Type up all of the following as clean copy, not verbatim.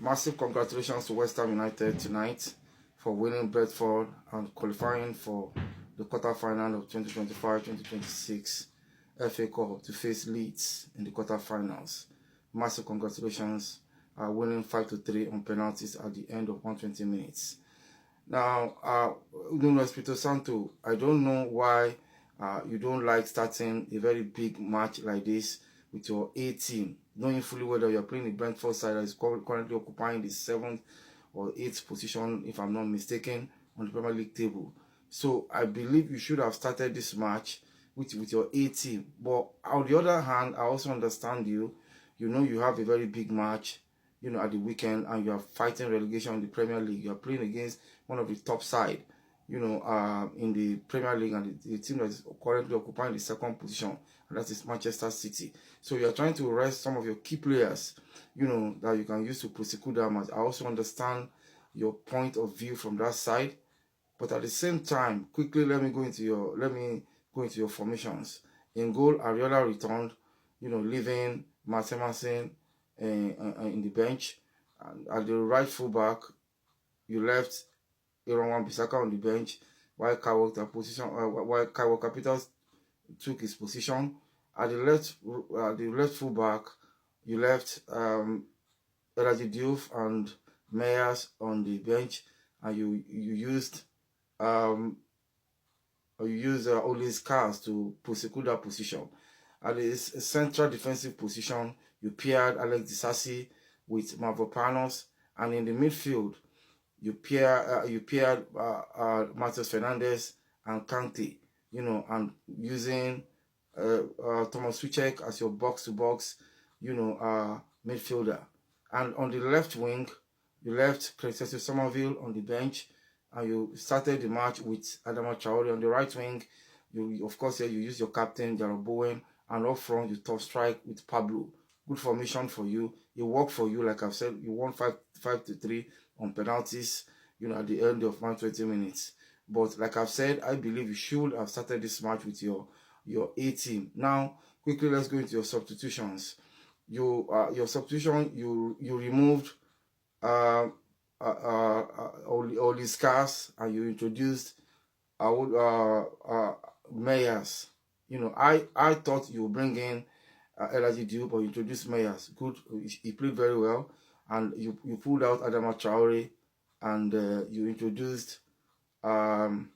Massive congratulations to West Ham United tonight for winning Brentford and qualifying for the quarter-final of 2025-2026 FA Cup to face Leeds in the quarter-finals. Massive congratulations, winning 5-3 on penalties at the end of 120 minutes. Now, Nuno Espirito Santo, I don't know why you don't like starting a very big match like this with your A team, knowing fully well that you're playing the Brentford side that is currently occupying the 7th or 8th position, if I'm not mistaken, on the Premier League table. So I believe you should have started this match with your A team. But on the other hand, I also understand you. You know you have a very big match, at the weekend, and you are fighting relegation in the Premier League. You are playing against one of the top side, in the Premier League, and the team that is currently occupying the 2nd position, and that is Manchester City. So you are trying to rest some of your key players, that you can use to prosecute that match. I also understand your point of view from that side, but at the same time, quickly let me go into your formations. In goal, Areola returned, leaving Martin in the bench. And at the right fullback, you left Aaron Wan-Bissaka on the bench, while Kyle Walker-Peters took his position. At the left fullback, you left Elhadji Diouf and Meyers on the bench, and you used Oli Skars to prosecute that position. At the central defensive position, you paired Alex Disasi with Mavropanos, and in the midfield, you paired Matheus Fernandes and Kante, and using Thomas Souček as your box-to-box, midfielder. And on the left wing, you left Crescencio Somerville on the bench, and you started the match with Adama Traore. On the right wing, you use your captain, Jarrod Bowen, and up front, you top strike with Pablo. Good formation for you. It worked for you, like I've said. You won 5-3 on penalties, at the end of 120 minutes. But like I've said, I believe you should have started this match with your A team. Now, quickly, let's go into your substitutions. Your substitution, you removed Oli Skars, and you introduced Meyers. I thought you would bring in Elhadji Diouf, but you introduced Meyers. Good, he played very well, and you pulled out Adama Traore, and you introduced Crescencio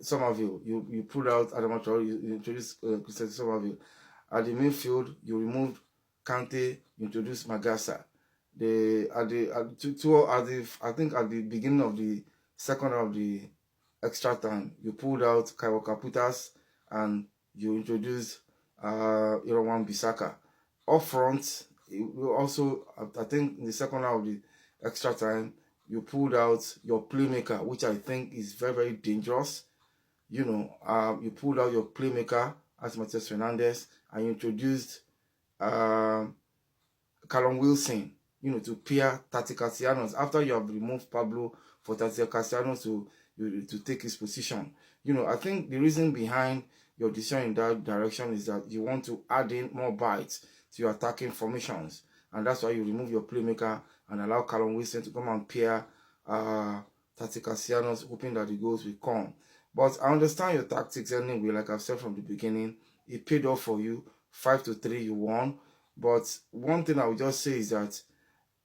Somerville. You pulled out Adama Traore, you introduced Crescencio Somerville. At the midfield, you removed Kante, you introduced Magasa. I think at the beginning of the second of the extra time, you pulled out Kyle Walker-Peters and you introduced Aaron Wan-Bissaka. Up front, you also, I think in the second half of the extra time, you pulled out your playmaker, which I think is very, very dangerous. You pulled out your playmaker as Matheus Fernandes, and you introduced Callum Wilson, to pair Tati Castellanos after you have removed Pablo for Tati Castellanos to take his position. I think the reason behind your decision in that direction is that you want to add in more bites to your attacking formations, and that's why you remove your playmaker and allow Callum Wilson to come and pair Tati Castellanos, hoping that the goals will come. But I understand your tactics anyway. Like I've said from the beginning, it paid off for you. 5-3, you won. But one thing I would just say is that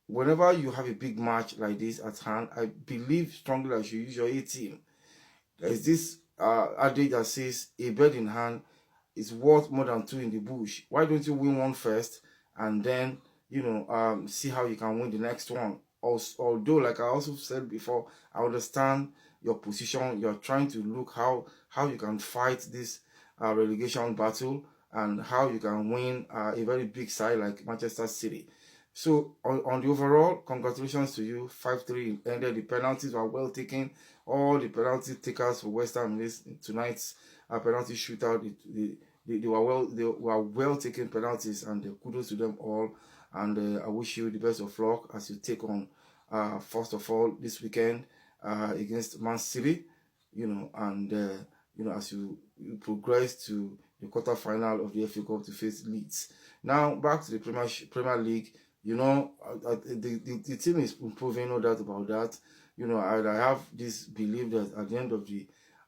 whenever you have a big match like this at hand, I believe strongly that you use your A team. There is this adage that says a bird in hand is worth more than 2 in the bush. Why don't you win one first and then see how you can win the next one? Although, like I also said before, I understand your position. You're trying to look how you can fight this relegation battle and how you can win a very big side like Manchester City. So on the overall, congratulations to you. 5-3 ended. The penalties were well taken. All the penalty takers for West Ham in tonight's penalty shootout, they were well taken penalties, and kudos to them all. And I wish you the best of luck as you take on first of all this weekend against Man City. And as you progress to the quarter-final of the FA Cup to face Leeds. Now back to the Premier League. You know, the team is improving, no doubt about that. You know, I have this belief that at the end of the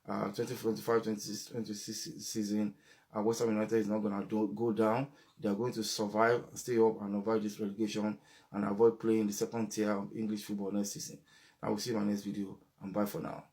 2025-2026 season, West Ham United is not going to go down. They are going to survive, stay up, and avoid this relegation and avoid playing the second tier of English football next season. I will see you in my next video, and bye for now.